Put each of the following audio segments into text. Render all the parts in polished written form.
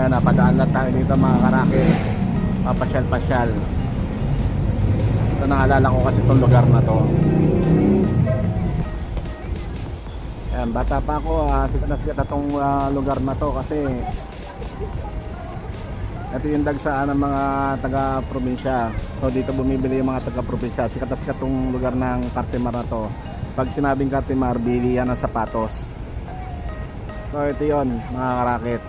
napadaan lang tayo dito mga karakit. Papasyal-pasyal. Ito naalala ko kasi itong lugar na to. Ayan, bata pa ako, sikat na sikat na itong lugar na to kasi ito yung dagsaan ng mga taga-probinsya. So dito bumibili yung mga taga-probinsya. Sikat na sikat itong lugar ng Cartimar na to. Pag sinabing Cartimar, bili yan ng sapatos. So ito yun mga karakit.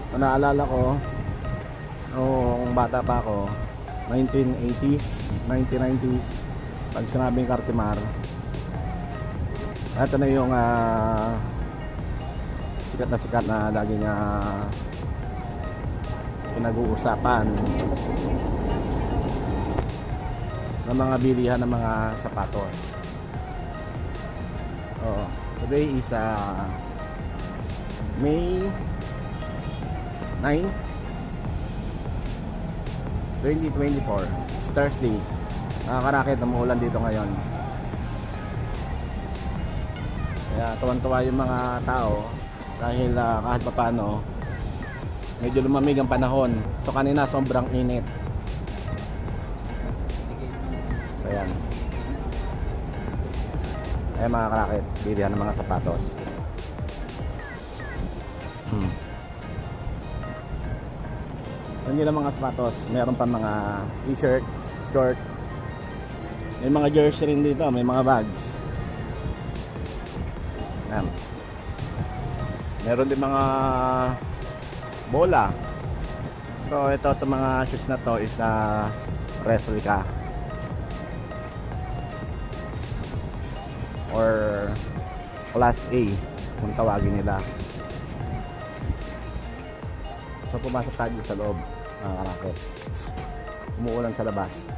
So, naalala ko noong bata pa ako, 1980s, 1990s, pag sinabing Cartimar, ito na yung sikat na laging pinag-uusapan ng mga bilihan ng mga sapatos. Today is May 9, 2024. It's Thursday. Nakakarakit, umuulan dito ngayon. Kaya tuwan-tuwa yung mga tao dahil kahit pa paano medyo lumamig ang panahon. So kanina sobrang init. Ayan. Ayan mga karakit, bilihan ng mga sapatos. Hindi lang mga sapatos, meron pa mga t-shirts, short. May mga jersey rin dito, may mga bags. Ayan. Meron din mga bola. So ito, itong mga shoes na to is replica or class A kung tawagin nila. So pumasok tayo sa loob mga karakit. Umuulan sa labas.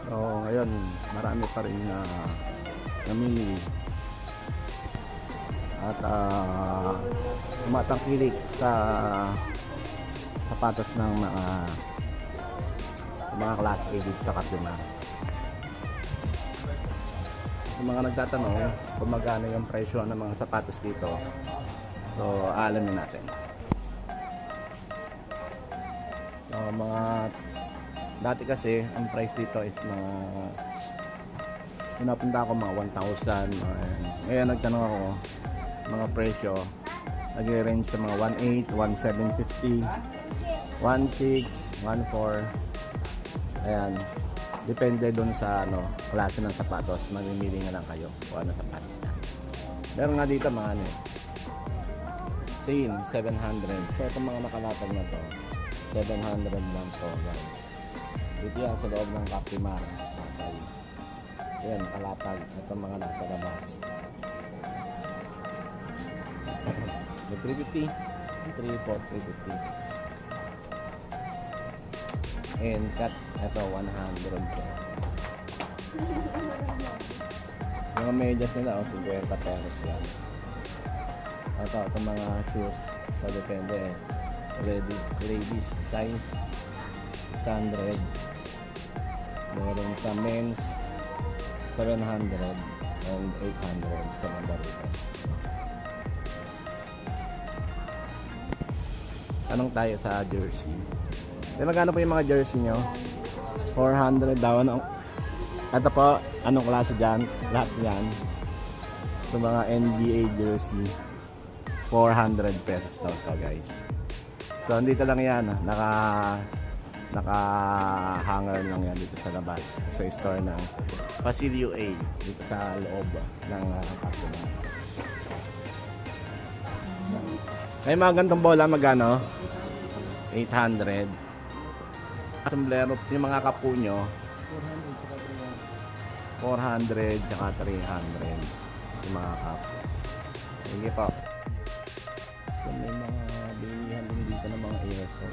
So ngayon marami pa rin namili at tumatangkilik sa sapatos ng mga class A dito sa Cartimar. Yung mga nagtatanong kung magkano yung presyo ng mga sapatos dito, so alamin natin. So mga dati kasi ang price dito is mga pinapunta ako mga 1,000. Ngayon nagtanong ako mga presyo, nag-range sa mga 1,800, 1,750, 1,600, 1,400. Ayan, depende dun sa klase ng sapatos. Mamimili nga lang kayo kung ano sapatos na. Meron nga dito mga same 700. So itong mga nakalatag na to 700 lang to guys. Dito yan sa loob ng Cartimar, Pasay. Ayan, nakalatag. Itong mga nasa labas. May 350, 350. And cut, ito 100 pesos. Mga medyas nila 50 pesos lang. Ito, itong mga shoes. So depende. Ladies size 600. Meron sa men's 700 and 800 sa mga rito. Tanong tayo sa jersey. Magkano po yung mga jersey nyo? 400 daw. Ito po, anong klase dyan? Lahat yan. So mga NBA jersey 400 pesos daw to guys. So dito lang yan, naka-hanger lang yan dito sa labas, sa store ng Pasilio A, dito sa loob ng Cartimar. May mga gantong bola, magano? 800. Sombrero, yung mga kapo nyo 400 tsaka 300 yung mga kapo. Sige po. So may mga bilihan din dito ng mga ESO.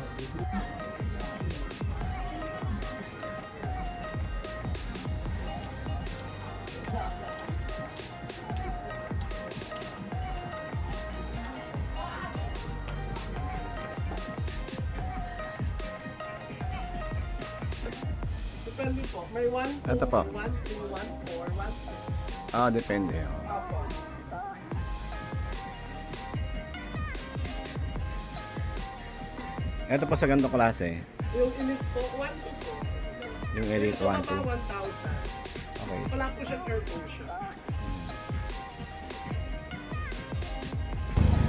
Depende po. May 1, 2, Ito po. 1, 3, 1, 4, Ah, depende. Opo. Ito pa sa ganitong klase, Yung Elite po, 1-2 po. yung Elite 1 Ito 2. 1,000. Okay. Wala po siyang air motion.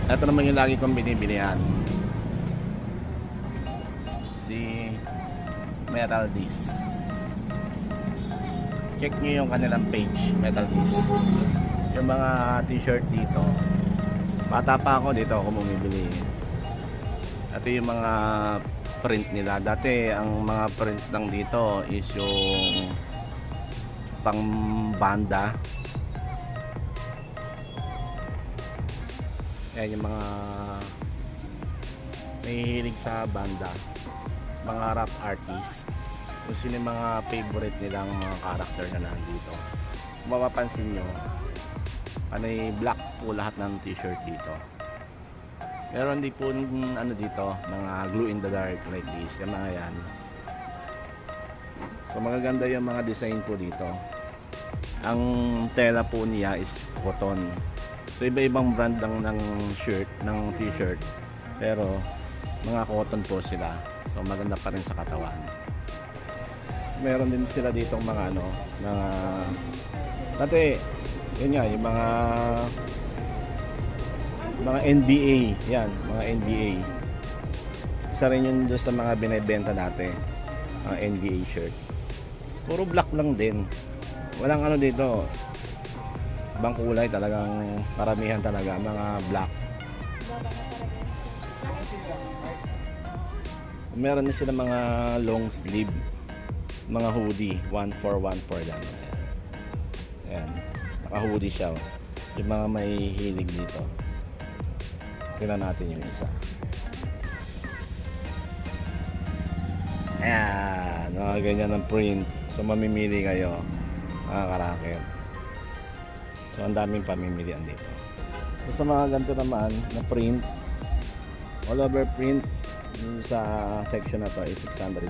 Ito naman yung lagi kong binibilihan. Si Metal Disc. Check nyo yung kanilang page, Metal Disc. Yung mga t-shirt dito. Bata pa ako dito ako bumibili. Ito yung mga print nila. Dati ang mga print lang dito is yung pang banda. Yan yung mga nahihilig sa banda, mga rap artists, kung sino yung mga favorite nilang mga character na nandito. Kung mapapansin nyo, black po lahat ng t-shirt dito. Meron din po ano dito, mga glue in the dark like this, yung mga yan. So magaganda yung mga design po dito. Ang tela po niya is cotton. So iba-ibang brand lang ng shirt, ng t-shirt. Pero mga cotton po sila. So maganda pa rin sa katawan. Meron din sila ditong mga dati yun nga, yung mga NBA, yan, mga NBA. Isa rin yun doon sa mga binibenta dati, mga NBA shirt. Puro black lang din. Walang dito, ibang kulay, talagang karamihan talaga mga black. Meron din sila mga long sleeve, mga hoodie, 1414 lang. Ayan, naka-hoodie siya. Yung mga may hilig dito. Tingnan natin yung isa. Ayan, mga ganyan ang print. So mamimili kayo, mga karaket. So ang daming pamimilian dito. So sa mga ganito naman na print, all over print, yung sa section na to ay 650.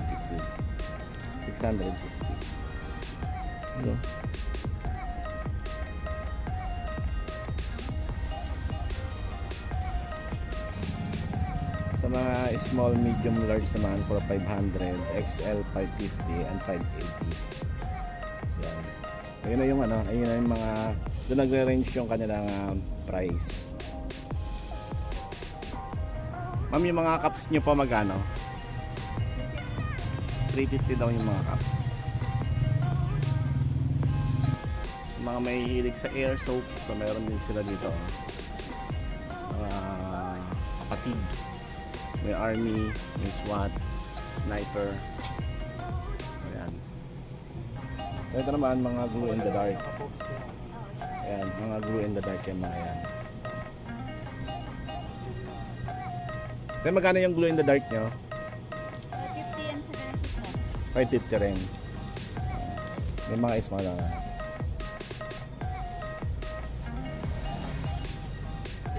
650. Ano? Sa mga small, medium, large naman for 500, XL 550 and 580. Yan. Ayun na yung ayun na yung mga doon nagre-range yung kanilang price. Ma'am, yung mga cups nyo po magkano? 350 daw yung mga cups. So, mga may hilig sa air soap, so meron din sila dito. Mga kapatid. May army, may SWAT, sniper. So yan. Ito naman mga glue in the dark. Ayan, mga glue in the dark yung mga yan. Kaya magkano yung glue in the dark nyo? 50 yan sa ganito sir. 550 rin. May mga small lang.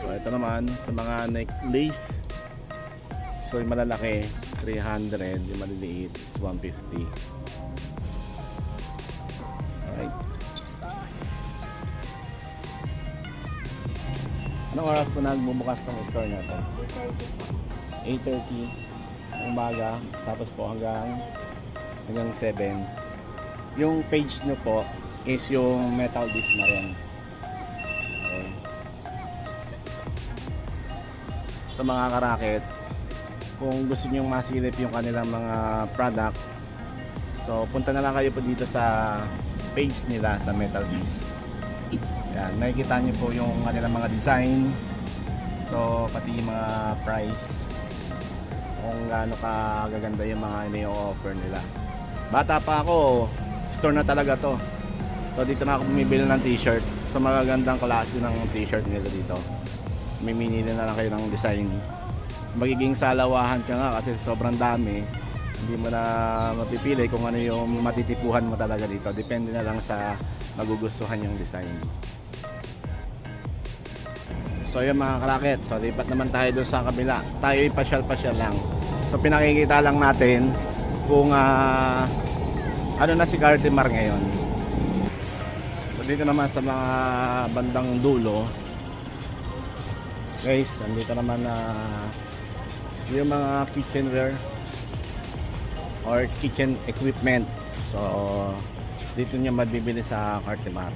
So ito naman sa mga necklace. So yung malalaki 300, yung maliliit is 150. Alright. Anong oras po nagbubukas tong store na to? 8:30 ng umaga, tapos po hanggang 7. Yung page nyo po is yung Metal Disc na rin. Okay. Sa mga karaket, kung gusto nyo masilip yung kanilang mga product, so punta na lang kayo po dito sa page nila sa Metal Disc. Yan, makikita nyo po yung kanilang mga design, so pati yung mga price, kung gaano kagaganda yung mga ini-offer nila. Bata pa ako, store na talaga to. So dito na ako bumibili ng t-shirt. So magagandang klase ng t-shirt nila dito. Mimili na lang kayo ng design. Magiging salawahan ka nga kasi sobrang dami. Hindi mo na mapipili kung ano yung matitipuhan mo talaga dito. Depende na lang sa magugustuhan yung design. So yun mga karaket, so lipat naman tayo doon sa kabila. Tayo pasyal-pasyal lang. So pinakikita lang natin kung ano na si Cartimar ngayon. dito naman sa mga bandang dulo, guys, andito naman na yung mga kitchenware or kitchen equipment. So dito niya mabibili sa Cartimar.